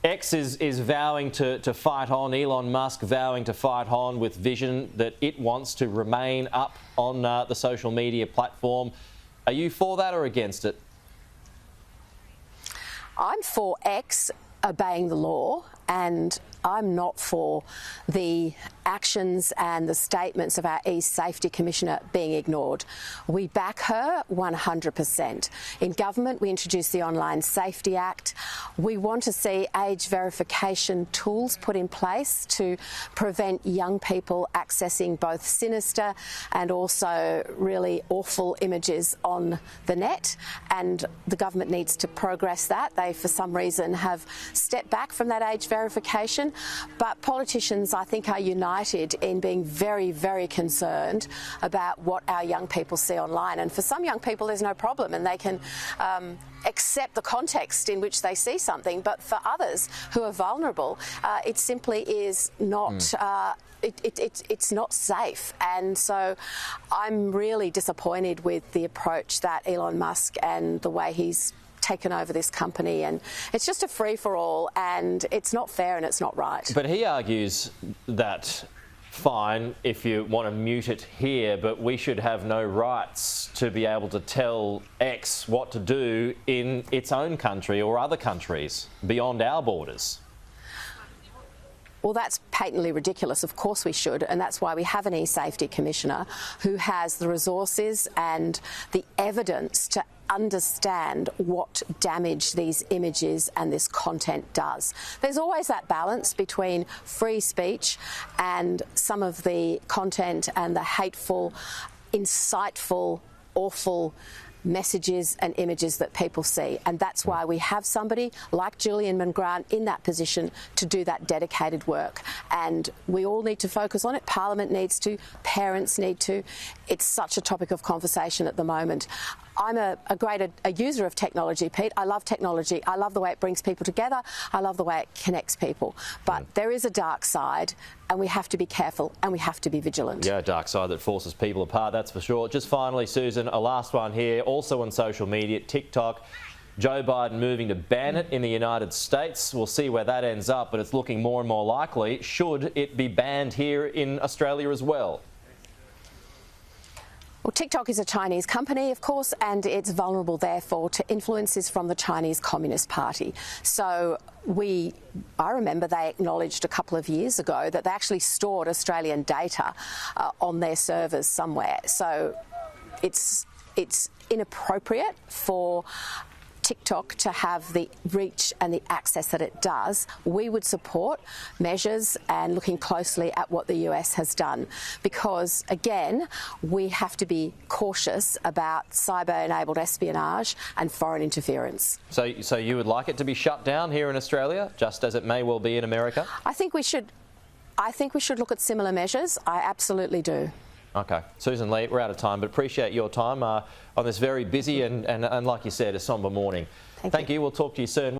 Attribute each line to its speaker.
Speaker 1: X is vowing to fight on, Elon Musk vowing to fight on with vision that it wants to remain up on the social media platform. Are you for that or against it?
Speaker 2: I'm for X obeying the law, and I'm not for the actions and the statements of our eSafety Commissioner being ignored. We back her 100%. In government, we introduced the Online Safety Act. We want to see age verification tools put in place to prevent young people accessing both sinister and also really awful images on the net, and the government needs to progress that. They, for some reason, have stepped back from that age verification. But politicians, I think, are united in being very, very concerned about what our young people see online. And for some young people, there's no problem, and they can accept the context in which they see something. But for others who are vulnerable, it simply is not. It's not safe, and so I'm really disappointed with the approach that Elon Musk and the way he's taken over this company, and it's just a free-for-all, and it's not fair and it's not right.
Speaker 1: But he argues that fine if you want to mute it here, but we should have no rights to be able to tell X what to do in its own country or other countries beyond our borders.
Speaker 2: Well, that's patently ridiculous. Of course we should, and that's why we have an eSafety Commissioner who has the resources and the evidence to understand what damage these images and this content does. There's always that balance between free speech and some of the content and the hateful, insightful, awful messages and images that people see, and that's why we have somebody like Julian Mangrant in that position to do that dedicated work, and we all need to focus on it. Parliament needs to, parents need to. It's such a topic of conversation at the moment. I'm a user of technology, Pete. I love technology. I love the way it brings people together. I love the way it connects people. But there is a dark side, and we have to be careful and we have to be vigilant.
Speaker 1: Yeah, a dark side that forces people apart, that's for sure. Just finally, Susan, a last one here, also on social media, TikTok. Joe Biden moving to ban it in the United States. We'll see where that ends up, but it's looking more and more likely. Should it be banned here in Australia as well?
Speaker 2: Well, TikTok is a Chinese company, of course, and it's vulnerable, therefore, to influences from the Chinese Communist Party. So I remember they acknowledged a couple of years ago that they actually stored Australian data on their servers somewhere. So it's inappropriate for TikTok to have the reach and the access that it does. We would support measures and looking closely at what the US has done, because again, we have to be cautious about cyber-enabled espionage and foreign interference.
Speaker 1: So you would like it to be shut down here in Australia, just as it may well be in America?
Speaker 2: I think we should look at similar measures. I absolutely do.
Speaker 1: Okay. Sussan Ley, we're out of time, but appreciate your time on this very busy and like you said, a sombre morning.
Speaker 2: Thank you.
Speaker 1: We'll talk to you soon.